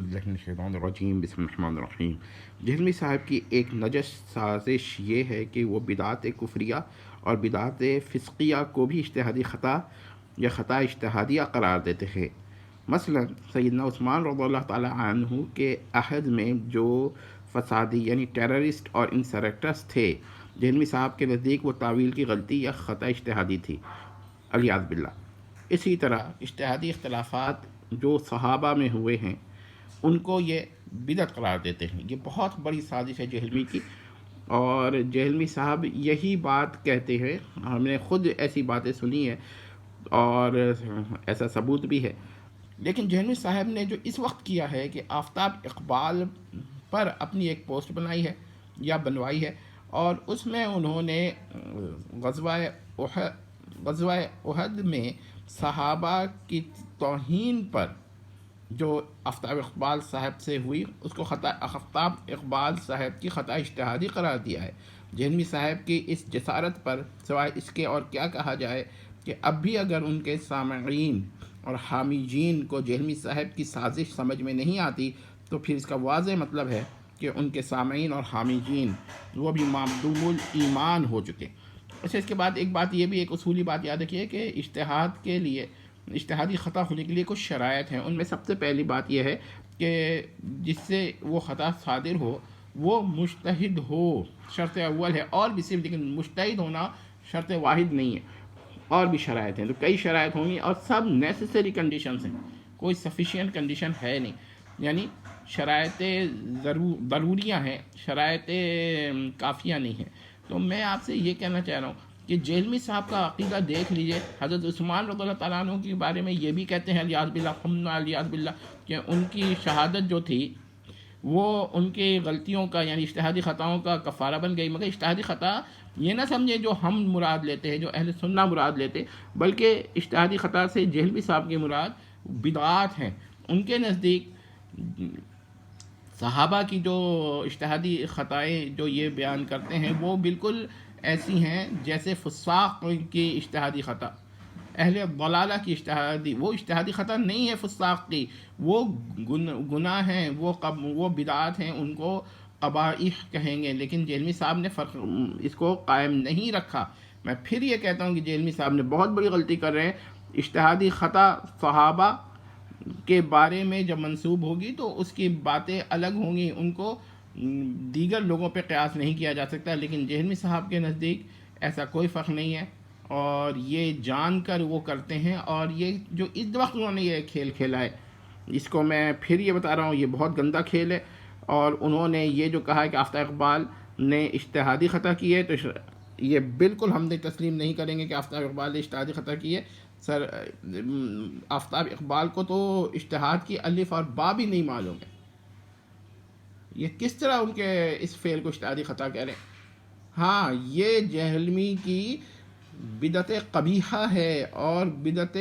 باللہ من الشیطان الرجیم، بسم اللہ الرحمن الرحیم۔ جہلمی صاحب کی ایک نجس سازش یہ ہے کہ وہ بدعت کفریہ اور بدعت فسقیہ کو بھی اجتہادی خطا یا خطا اجتہادیہ قرار دیتے ہیں۔ مثلا سیدنا عثمان رضی اللہ تعالیٰ عنہ کے عہد میں جو فسادی یعنی ٹیررسٹ اور انسریکٹرس تھے، جہلمی صاحب کے نزدیک وہ تاویل کی غلطی یا خطا اجتہادی تھی، علیاذ باللہ۔ اسی طرح اجتہادی اختلافات جو صحابہ میں ہوئے ہیں ان کو یہ بدعت قرار دیتے ہیں۔ یہ بہت بڑی سازش ہے جہلمی کی، اور جہلمی صاحب یہی بات کہتے ہیں، ہم نے خود ایسی باتیں سنی ہے اور ایسا ثبوت بھی ہے۔ لیکن جہلمی صاحب نے جو اس وقت کیا ہے کہ آفتاب اقبال پر اپنی ایک پوسٹ بنائی ہے یا بنوائی ہے، اور اس میں انہوں نے غزوہ احد میں صحابہ کی توہین پر جو آفتاب اقبال صاحب سے ہوئی، اس کو خطا آفتاب اقبال صاحب کی خطا اجتہادی قرار دیا ہے۔ جہلمی صاحب کی اس جسارت پر سوائے اس کے اور کیا کہا جائے کہ اب بھی اگر ان کے سامعین اور حامیجین کو جہلمی صاحب کی سازش سمجھ میں نہیں آتی تو پھر اس کا واضح مطلب ہے کہ ان کے سامعین اور حامیجین وہ بھی معدوم الایمان ہو چکے۔ اچھا، اس کے بعد ایک بات یہ بھی، ایک اصولی بات یاد رکھیے کہ اجتہاد کے لیے، اجتہادی خطا ہونے کے لیے کچھ شرائط ہیں۔ ان میں سب سے پہلی بات یہ ہے کہ جس سے وہ خطا صادر ہو وہ مجتہد ہو، شرط اول ہے، اور بھی صرف، لیکن مجتہد ہونا شرط واحد نہیں ہے، اور بھی شرائط ہیں، تو کئی شرائط ہوں گی اور سب نیسیسری کنڈیشنز ہیں، کوئی سفیشینٹ کنڈیشن ہے نہیں، یعنی شرائط ضروریاں ہیں، شرائط کافیہ نہیں ہیں۔ تو میں آپ سے یہ کہنا چاہ رہا ہوں کہ جہلمی صاحب کا عقیدہ دیکھ لیجئے۔ حضرت عثمان رضی اللہ تعالیٰ عنہ کے بارے میں یہ بھی کہتے ہیں، علیاذ باللہ علیاذ باللہ، کہ ان کی شہادت جو تھی وہ ان کی غلطیوں کا یعنی اجتہادی خطاؤں کا کفارہ بن گئی۔ مگر اجتہادی خطا یہ نہ سمجھے جو ہم مراد لیتے ہیں، جو اہل سنہ مراد لیتے، بلکہ اجتہادی خطا سے جہلمی صاحب کی مراد بدعات ہیں۔ ان کے نزدیک صحابہ کی جو اجتہادی خطائیں جو یہ بیان کرتے ہیں وہ بالکل ایسی ہیں جیسے فساق کی اجتہادی خطا، اہل ضلالہ کی اجتہادی، وہ اجتہادی خطا نہیں ہے فساق کی، وہ گناہ ہیں، وہ بدعات ہیں، ان کو قبائح کہیں گے۔ لیکن جہلمی صاحب نے فرق اس کو قائم نہیں رکھا۔ میں پھر یہ کہتا ہوں کہ جہلمی صاحب نے بہت بڑی غلطی کر رہے ہیں۔ اجتہادی خطا صحابہ کے بارے میں جب منسوب ہوگی تو اس کی باتیں الگ ہوں گی، ان کو دیگر لوگوں پہ قیاس نہیں کیا جا سکتا، لیکن جہلمی صاحب کے نزدیک ایسا کوئی فرق نہیں ہے، اور یہ جان کر وہ کرتے ہیں، اور یہ جو اس وقت انہوں نے یہ کھیل کھیلا ہے، اس کو میں پھر یہ بتا رہا ہوں، یہ بہت گندا کھیل ہے۔ اور انہوں نے یہ جو کہا ہے کہ آفتاب اقبال نے اجتہادی خطا کی ہے، تو یہ بالکل ہم تسلیم نہیں کریں گے کہ آفتاب اقبال نے اجتہادی خطا کی ہے۔ سر، آفتاب اقبال کو تو اجتہاد کی الف اور با بھی نہیں معلوم ہے، یہ کس طرح ان کے اس فعل کو اجتہادی خطا کہہ رہے ہیں؟ ہاں، یہ جہلمی کی بدعت قبیحہ ہے، اور بدعت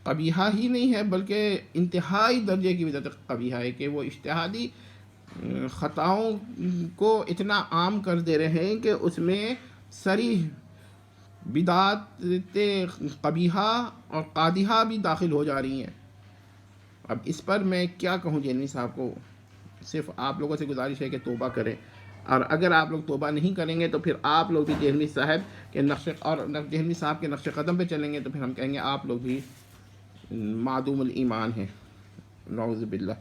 قبیحہ ہی نہیں ہے بلکہ انتہائی درجے کی بدعت قبیحہ ہے کہ وہ اجتہادی خطاؤں کو اتنا عام کر دے رہے ہیں کہ اس میں صریح بدعت قبیحہ اور قادحہ بھی داخل ہو جا رہی ہیں۔ اب اس پر میں کیا کہوں جہلمی صاحب کو؟ صرف آپ لوگوں سے گزارش ہے کہ توبہ کریں، اور اگر آپ لوگ توبہ نہیں کریں گے تو پھر آپ لوگ بھی جہلمی صاحب کے جہلمی صاحب کے نقش قدم پہ چلیں گے تو پھر ہم کہیں گے آپ لوگ بھی معدوم الایمان ہیں، نعوذ باللہ۔